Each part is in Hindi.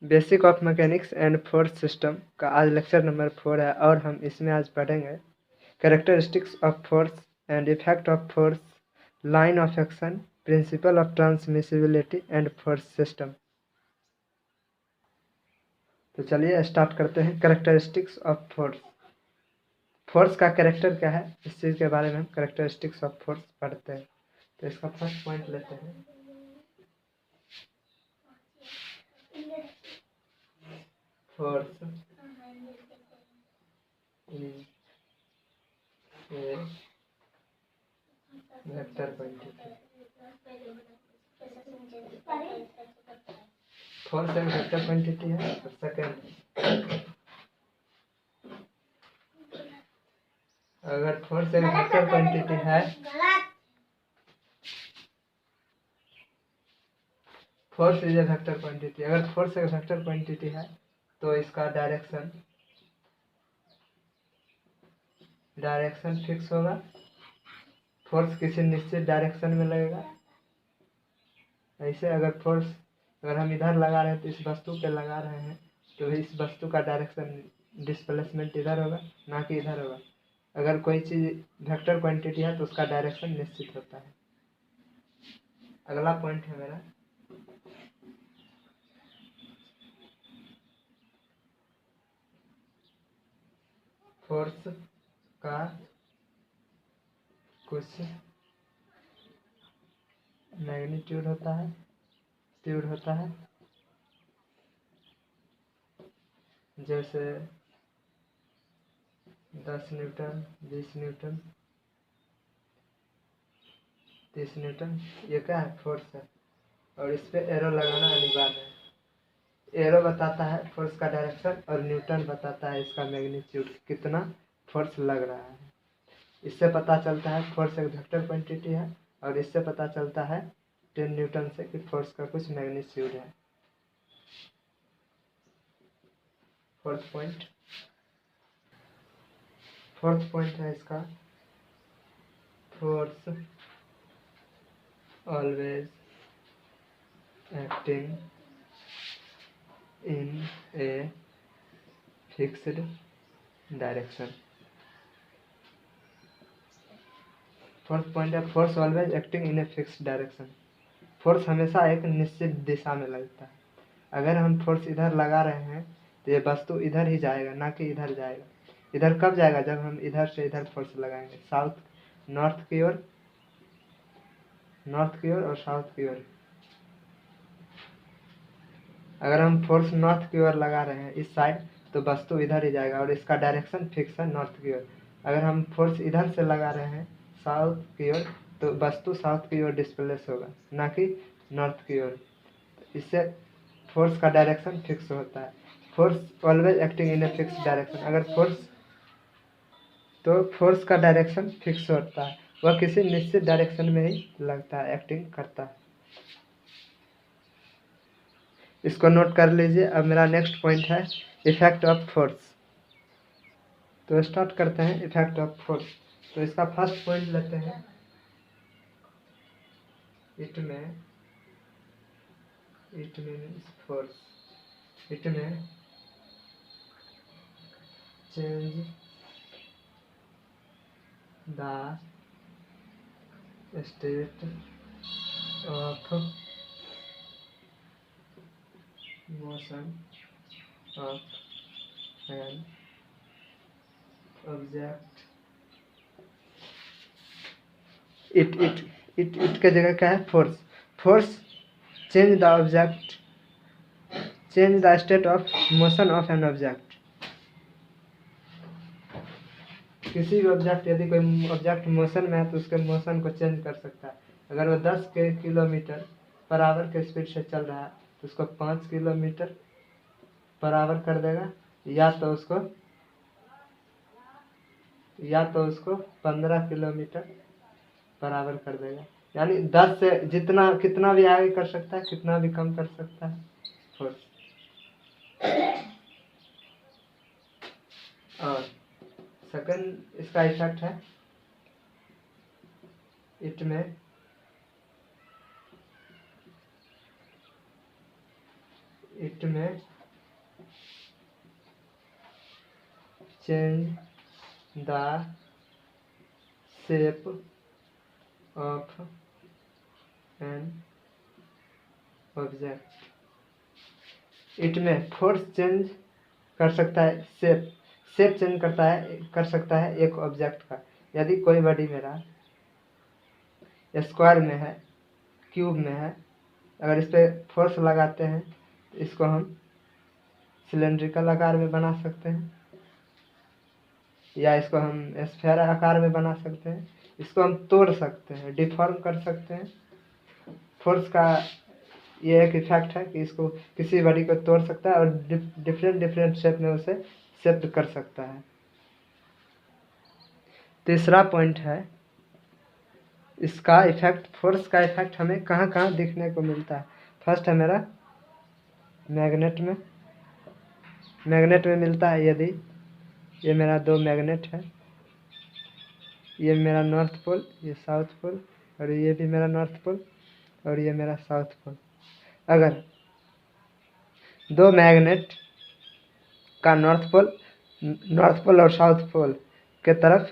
Basic of mechanics and force system का आज लेक्चर नंबर 4 है और हम इसमें आज पढ़ेंगे characteristics of force and effect of force, line of action, principal of transmissibility and force system. तो चलिए स्टार्ट करते हैं। कैरेक्टरिस्टिक्स ऑफ फोर्स, फोर्स का कैरेक्टर क्या है, इस चीज़ के बारे में हम कैरेक्टरिस्टिक्स ऑफ फोर्स पढ़ते हैं। तो इसका फर्स्ट पॉइंट लेते हैं। Force is a vector quantity. Force एक वेक्टर क्वांटिटी है। और सेकंड, अगर फोर्स एक वेक्टर क्वांटिटी है, force is a vector quantity, अगर फोर्स एक वेक्टर क्वांटिटी है तो इसका डायरेक्शन फिक्स होगा। फोर्स किसी निश्चित डायरेक्शन में लगेगा। ऐसे अगर हम इधर लगा रहे हैं तो इस वस्तु पे लगा रहे हैं तो इस वस्तु का डायरेक्शन डिस्प्लेसमेंट इधर होगा, ना कि इधर होगा। अगर कोई चीज़ वेक्टर क्वांटिटी है तो उसका डायरेक्शन निश्चित होता है। अगला पॉइंट है मेरा फोर्स का कुछ मैग्नीट्यूड होता है, तीव्र होता है। जैसे 10 न्यूटन, 20 न्यूटन, 30 न्यूटन, ये क्या है? फोर्स है। और इस पे एरो लगाना अनिवार्य है। एरो बताता है फोर्स का डायरेक्शन और न्यूटन बताता है इसका मैग्नीट्यूड, कितना फोर्स लग रहा है। इससे पता चलता है फोर्स एक वेक्टर क्वांटिटी है और इससे पता चलता है 10 न्यूटन से कि फोर्स का कुछ मैग्नीट्यूड है। फोर्थ पॉइंट है इसका, force always acting in a fixed direction. Fourth point है force always acting in a fixed direction. Force हमेशा एक निश्चित दिशा में लगता है। अगर हम फोर्स इधर लगा रहे हैं तो ये वस्तु इधर ही जाएगा, ना कि इधर जाएगा। इधर कब जाएगा? जब हम इधर से इधर फोर्स लगाएंगे, नॉर्थ की ओर और साउथ की ओर। अगर हम फोर्स नॉर्थ की ओर लगा रहे हैं इस साइड तो वस्तु इधर ही जाएगा और इसका डायरेक्शन फिक्स है नॉर्थ की ओर। अगर हम फोर्स इधर से लगा रहे हैं साउथ की ओर तो वस्तु साउथ की ओर डिस्प्लेस होगा, ना कि नॉर्थ की ओर। इससे फोर्स का डायरेक्शन फिक्स होता है। Force always acting in a fix direction. अगर फोर्स का डायरेक्शन फिक्स होता है, वह किसी निश्चित डायरेक्शन में ही लगता है, एक्टिंग करता है। इसको नोट कर लीजिए। अब मेरा नेक्स्ट पॉइंट है इफेक्ट ऑफ फोर्स। तो स्टार्ट करते हैं इफेक्ट ऑफ फोर्स। तो इसका फर्स्ट पॉइंट लेते हैं, इट में फोर्स, इट में change the state of motion of an object. It के जगह क्या है? Force change the state of motion of an object. किसी भी ऑब्जेक्ट, यदि कोई ऑब्जेक्ट मोशन में है तो उसके मोशन को चेंज कर सकता है। अगर वो 10 किलोमीटर पर आवर के स्पीड से चल रहा है तो उसको 5 किलोमीटर पर आवर कर देगा, या तो उसको 15 किलोमीटर पर आवर कर देगा। यानी 10 से कितना भी आगे कर सकता है, कितना भी कम कर सकता है फोर्स। और सेकंड इसका इफेक्ट है, इट में change the shape of an object. It में फोर्स चेंज कर सकता है, शेप चेंज कर सकता है एक ऑब्जेक्ट का। यदि कोई बॉडी मेरा स्क्वायर में है, क्यूब में है, अगर इस पर फोर्स लगाते हैं तो इसको हम सिलेंड्रिकल आकार में बना सकते हैं, या इसको हम स्फेयर आकार में बना सकते हैं, इसको हम तोड़ सकते हैं, डिफॉर्म कर सकते हैं। फोर्स का ये एक इफेक्ट है कि इसको किसी बॉडी को तोड़ सकता है और डिफरेंट शेप में उसे शेप कर सकता है। तीसरा पॉइंट है इसका इफेक्ट, फोर्स का इफेक्ट हमें कहाँ कहाँ दिखने को मिलता है। फर्स्ट है मेरा मैग्नेट में मिलता है। यदि ये मेरा दो मैग्नेट है, ये मेरा नॉर्थ पोल, ये साउथ पोल, और ये भी मेरा नॉर्थ पोल और ये मेरा साउथ पोल। अगर दो मैग्नेट का नॉर्थ पोल और साउथ पोल के तरफ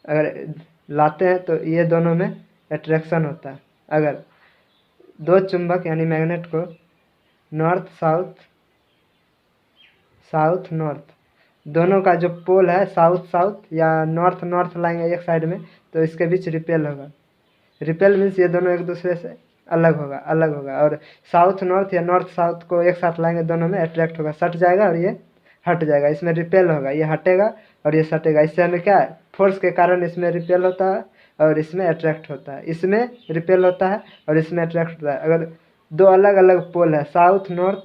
अगर लाते हैं तो ये दोनों में अट्रैक्शन होता है। अगर दो चुंबक यानी मैग्नेट को नॉर्थ साउथ नॉर्थ दोनों का जो पोल है साउथ या नॉर्थ लाएंगे एक साइड में तो इसके बीच रिपेल होगा। रिपेल मीन्स ये दोनों एक दूसरे से अलग होगा और साउथ नॉर्थ या नॉर्थ साउथ को एक साथ लाएंगे दोनों में अट्रैक्ट होगा, सट जाएगा और ये हट जाएगा। इसमें रिपेल होगा, ये हटेगा और ये सटेगा। इससे हमें क्या है, फोर्स के कारण इसमें रिपेल होता है और इसमें अट्रैक्ट होता है। इसमें रिपेल होता है और इसमें अट्रैक्ट होता है। अगर दो अलग अलग पोल है साउथ नॉर्थ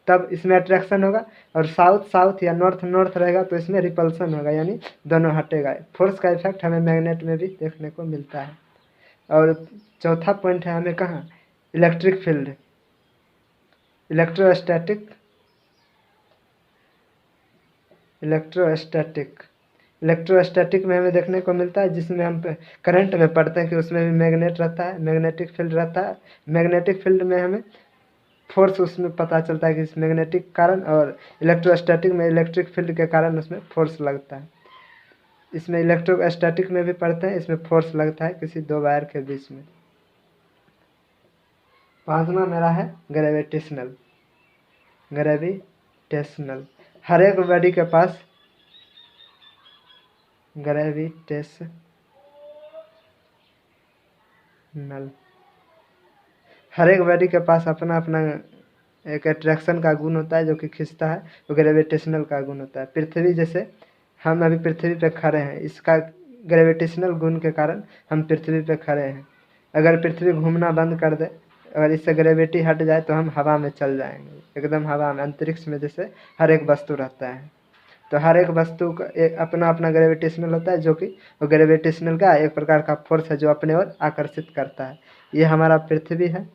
तब इसमें अट्रैक्शन होगा, और साउथ या नॉर्थ रहेगा तो इसमें रिपल्सन होगा, यानी दोनों हटेगा। फोर्स का इफेक्ट हमें मैग्नेट में भी देखने को मिलता है। और चौथा पॉइंट है हमें कहाँ, इलेक्ट्रिक फील्ड, इलेक्ट्रोस्टैटिक में हमें देखने को मिलता है, जिसमें हम करंट में पढ़ते हैं कि उसमें भी मैग्नेट रहता है, मैग्नेटिक फील्ड रहता है। मैग्नेटिक फील्ड में हमें फोर्स उसमें पता चलता है कि इस मैग्नेटिक कारण, और इलेक्ट्रोस्टैटिक में इलेक्ट्रिक फील्ड के कारण उसमें फोर्स लगता है। इसमें इलेक्ट्रोस्टैटिक में भी पढ़ते हैं, इसमें फोर्स लगता है किसी दो वायर के बीच में। पांचवा मेरा है ग्रेविटेशनल। हर एक बॉडी के पास हर एक बॉडी के पास अपना अपना एक अट्रैक्शन का गुण होता है जो कि खींचता है, वो ग्रेविटेशनल का गुण होता है। पृथ्वी जैसे हम अभी पृथ्वी पे खड़े हैं, इसका ग्रेविटेशनल गुण के कारण हम पृथ्वी पे खड़े हैं। अगर पृथ्वी घूमना बंद कर दे, अगर इससे ग्रेविटी हट जाए तो हम हवा में चल जाएंगे, एकदम हवा में, अंतरिक्ष में जैसे हर एक वस्तु रहता है। तो हर एक वस्तु का एक अपना अपना ग्रेविटेशनल होता है, जो कि वो ग्रेविटेशनल का एक प्रकार का फोर्स है जो अपने ओर आकर्षित करता है। ये हमारा पृथ्वी है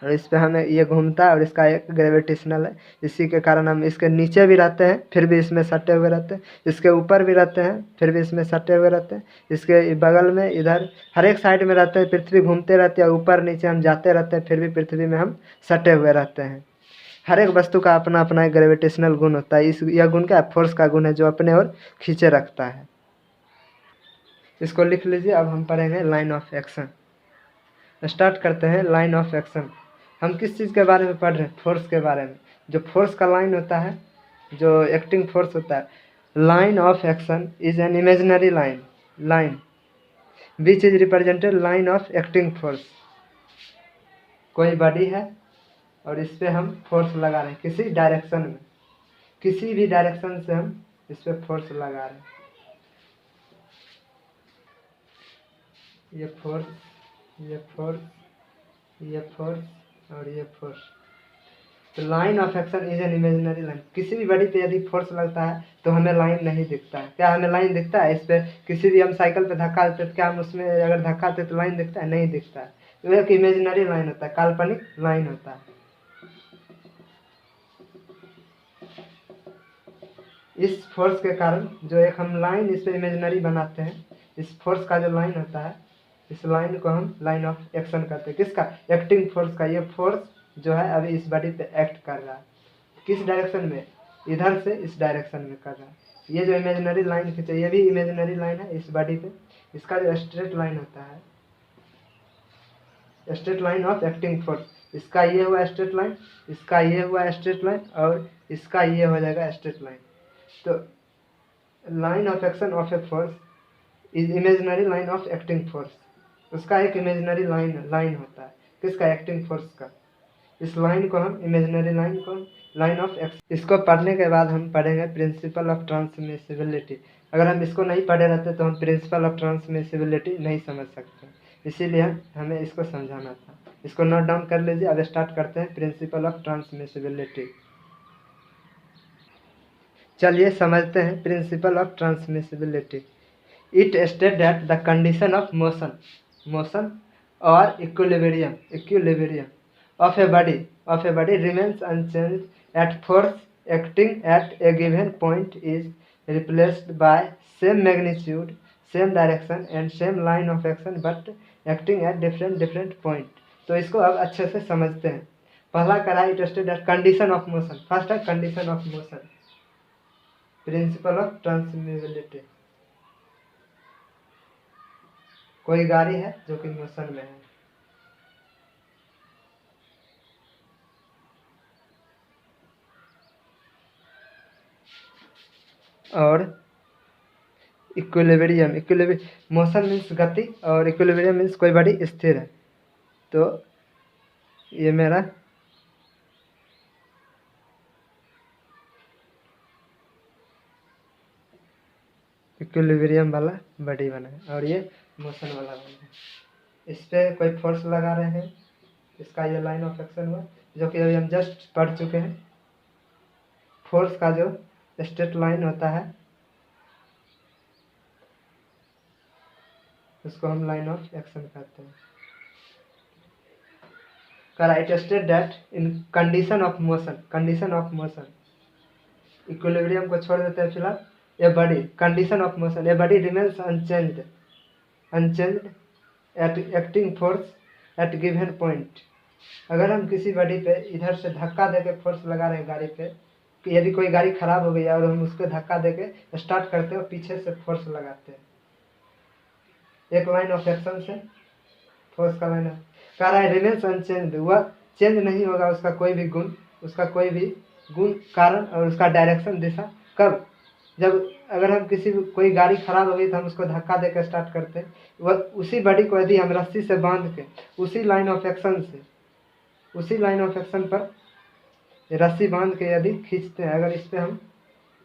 और इस पे हमें ये घूमता है और इसका एक ग्रेविटेशनल है। इसी के कारण हम इसके नीचे भी रहते हैं फिर भी इसमें सटे हुए रहते हैं, इसके ऊपर भी रहते हैं फिर भी इसमें सटे हुए रहते हैं, इसके बगल में इधर हर एक साइड में रहते हैं। पृथ्वी घूमते रहती है, ऊपर नीचे हम जाते रहते हैं, फिर भी पृथ्वी में हम सटे हुए रहते हैं। हर एक वस्तु का अपना अपना एक ग्रेविटेशनल गुण होता है। यह गुण क्या है, फोर्स का गुण है जो अपने ओर खींचे रखता है। इसको लिख लीजिए। अब हम पढ़ेंगे लाइन ऑफ एक्शन। स्टार्ट करते हैं लाइन ऑफ एक्शन। हम किस चीज़ के बारे में पढ़ रहे हैं, फोर्स के बारे में। जो फोर्स का लाइन होता है, जो एक्टिंग फोर्स होता है, line of action is an imaginary line which is represented line of acting force. कोई बॉडी है और इस पे हम फोर्स लगा रहे हैं किसी डायरेक्शन में, किसी भी डायरेक्शन से हम इस पे फोर्स लगा रहे हैं। ये फोर्स और ये फोर्स। तो line of action is an imaginary line. किसी भी बॉडी पे यदि फोर्स लगता है तो हमें लाइन नहीं दिखता है। क्या हमें लाइन दिखता है? इस पे किसी भी हम साइकिल पे धक्का देते तो क्या हम उसमें अगर धक्का देते तो लाइन दिखता है? नहीं दिखता है। तो एक इमेजिनरी लाइन होता है, काल्पनिक लाइन होता है। इस फोर्स के कारण जो एक हम लाइन इस पे इमेजिनरी बनाते हैं, इस फोर्स का जो लाइन होता है, इस लाइन को हम लाइन ऑफ एक्शन कहते हैं। किसका? एक्टिंग फोर्स का। ये फोर्स जो है अभी इस बॉडी पे एक्ट कर रहा है। किस डायरेक्शन में? इधर से इस डायरेक्शन में कर रहा है। ये जो इमेजिनरी लाइन खींचा ये भी इमेजिनरी लाइन है इस बॉडी पे। इसका जो स्ट्रेट लाइन होता है, straight line of acting force, इसका ये हुआ स्ट्रेट लाइन, इसका ये हुआ स्ट्रेट लाइन और इसका ये हो जाएगा स्ट्रेट लाइन। तो line of action of a force is imaginary line of acting force. उसका एक इमेजिनरी लाइन होता है किसका, एक्टिंग फोर्स का। इस लाइन को हम इमेजिनरी लाइन को लाइन ऑफ एक्शन। इसको पढ़ने के बाद हम पढ़ेंगे प्रिंसिपल ऑफ ट्रांसमिसिबिलिटी। अगर हम इसको नहीं पढ़े रहते तो हम प्रिंसिपल ऑफ ट्रांसमिसिबिलिटी नहीं समझ सकते, इसीलिए हमें इसको समझाना था। इसको नोट डाउन कर लीजिए। अब स्टार्ट करते हैं प्रिंसिपल ऑफ ट्रांसमिसिबिलिटी। चलिए समझते हैं principal of transmissibility. It state that the condition of motion और equilibrium of a body remains unchanged at force acting at a given point is replaced by same magnitude, same direction and same line of action but acting at different point। तो इसको अब अच्छे से समझते हैं। पहला करा it state that condition of motion. First है condition of motion, principle of transmissibility. कोई गाड़ी है जो कि मोशन में है, और इक्विलिब्रियम मोशन मीन्स गति और इक्विलिब्रियम मीन्स कोई बॉडी स्थिर है। तो ये मेरा इक्विलिब्रियम वाला बॉडी बना है और ये मोशन वाला बना है। इस पर कोई फोर्स लगा रहे हैं, इसका ये लाइन ऑफ एक्शन हुआ जो कि अभी हम जस्ट पढ़ चुके हैं। फोर्स का जो स्ट्रेट लाइन होता है उसको हम लाइन ऑफ एक्शन कहते हैं। Right state that in condition of motion equilibrium को छोड़ देते हैं फिलहाल। A body condition of motion, a body remains unchanged at acting force at given point. अगर हम किसी बॉडी पे इधर से धक्का देके फोर्स लगा रहे हैं गाड़ी पे, कि यदि कोई गाड़ी खराब हो गई और हम उसको धक्का देके स्टार्ट करते हैं और पीछे से फोर्स लगाते हैं एक लाइन ऑफ एक्शन से, फोर्स का लाइन कह रहा है रिमेन्स अनचेंज्ड, वह चेंज नहीं होगा उसका कोई भी गुण कारण और उसका डायरेक्शन दिशा। कब, जब अगर हम कोई गाड़ी खराब हो गई तो हम उसको धक्का देकर स्टार्ट करते हैं, वह उसी बॉडी को यदि हम रस्सी से बांध के उसी लाइन ऑफ एक्शन पर रस्सी बांध के यदि खींचते हैं, अगर इस पर हम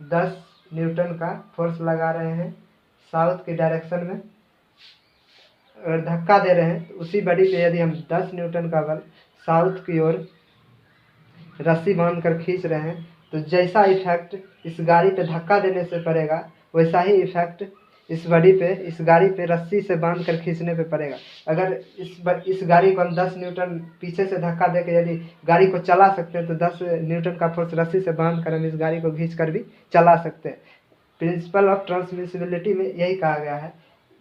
10 न्यूटन का फोर्स लगा रहे हैं साउथ की डायरेक्शन में, अगर धक्का दे रहे हैं तो उसी बॉडी पे यदि हम 10 न्यूटन का बल साउथ की ओर रस्सी बांध कर खींच रहे हैं तो जैसा इफेक्ट इस गाड़ी पे धक्का देने से पड़ेगा वैसा ही इफेक्ट इस गाड़ी पे रस्सी से बांध कर खींचने पे पड़ेगा। अगर इस गाड़ी को हम 10 न्यूटन पीछे से धक्का देकर यदि गाड़ी को चला सकते हैं तो 10 न्यूटन का फोर्स रस्सी से बांध कर हम इस गाड़ी को खींच कर भी चला सकते हैं। प्रिंसिपल ऑफ ट्रांसमिसिबिलिटी में यही कहा गया है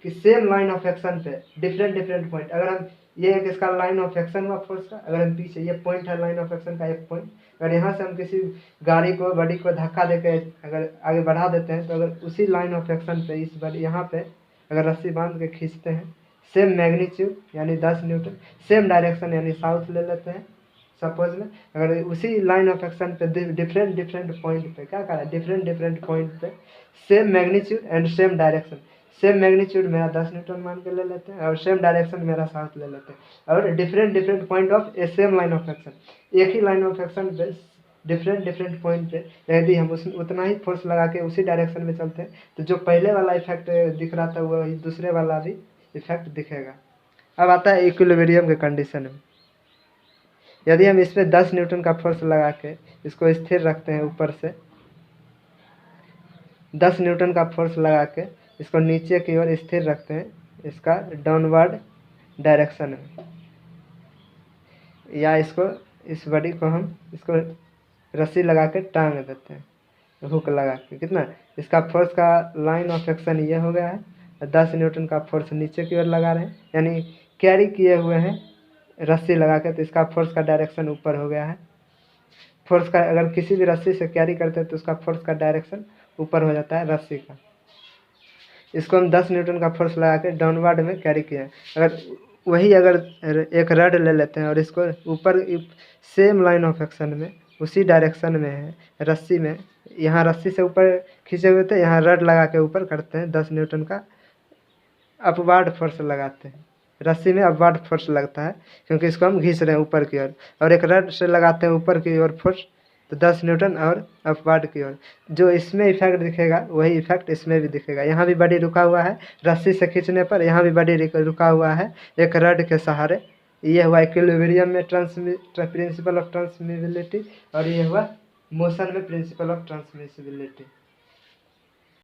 कि सेम लाइन ऑफ एक्शन पे डिफरेंट पॉइंट, अगर हम ये एक इसका लाइन ऑफ एक्शन हुआ फोर्स का, अगर हम पीछे ये पॉइंट है लाइन ऑफ एक्शन का एक पॉइंट, अगर यहाँ से हम किसी बॉडी को धक्का देकर अगर आगे बढ़ा देते हैं तो अगर उसी लाइन ऑफ एक्शन पे इस बॉडी यहाँ पे अगर रस्सी बांध के खींचते हैं, सेम मैग्नीट्यूड यानी 10 न्यूटन, सेम डायरेक्शन यानी साउथ ले लेते हैं सपोज में, अगर उसी लाइन ऑफ एक्शन पे डिफरेंट पॉइंट पे क्या करा डिफरेंट पॉइंट पे same magnitude and same direction, same magnitude मेरा 10 न्यूटन मान के ले लेते हैं और सेम डायरेक्शन मेरा साउथ ले लेते हैं, और different point of A same line of action, एक ही लाइन ऑफ एक्शन पे डिफरेंट पॉइंट पे यदि हम उतना ही फोर्स लगा के उसी डायरेक्शन में चलते हैं तो जो पहले वाला इफेक्ट दिख रहा था वही दूसरे वाला भी इफेक्ट दिखेगा। अब आता है इक्विलिब्रियम के कंडीशन में। यदि हम इस पर 10 न्यूटन का फोर्स लगा के इसको स्थिर रखते हैं, ऊपर से 10 न्यूटन का फोर्स लगा के इसको नीचे की ओर स्थिर रखते हैं इसका डाउनवर्ड डायरेक्शन में, या इस बॉडी को हम इसको रस्सी लगा के टांग देते हैं हुक लगा के, कितना इसका फोर्स का लाइन ऑफ एक्शन ये हो गया है, 10 न्यूटन का फोर्स नीचे की ओर लगा रहे हैं यानी कैरी किए हुए हैं रस्सी लगा के, तो इसका फोर्स का डायरेक्शन ऊपर हो गया है। फोर्स का अगर किसी भी रस्सी से कैरी करते हैं तो उसका फोर्स का डायरेक्शन ऊपर हो जाता है रस्सी का। इसको हम 10 न्यूटन का फोर्स लगा के डाउनवर्ड में कैरी किए हैं। अगर वही अगर एक रड ले लेते हैं और इसको ऊपर सेम लाइन ऑफ एक्शन में उसी डायरेक्शन में है रस्सी में, यहाँ रस्सी से ऊपर खींचे हुए थे, यहाँ रड लगा के ऊपर करते हैं 10 न्यूटन का अपवार्ड फोर्स लगाते हैं। रस्सी में अपवार्ड फोर्स लगता है क्योंकि इसको हम घींच रहे हैं ऊपर की ओर, और एक रड से लगाते हैं ऊपर की ओर फोर्स, तो 10 न्यूटन और अपवार्ड की ओर। जो इसमें इफेक्ट दिखेगा वही इफेक्ट इसमें भी दिखेगा। यहाँ भी बॉडी रुका हुआ है रस्सी से खींचने पर, यहाँ भी बॉडी रुका हुआ है एक रड के सहारे। ये हुआ इक्विलिब्रियम में प्रिंसिपल ऑफ ट्रांसमिसिबिलिटी, और ये हुआ मोशन में प्रिंसिपल ऑफ ट्रांसमिसिबिलिटी।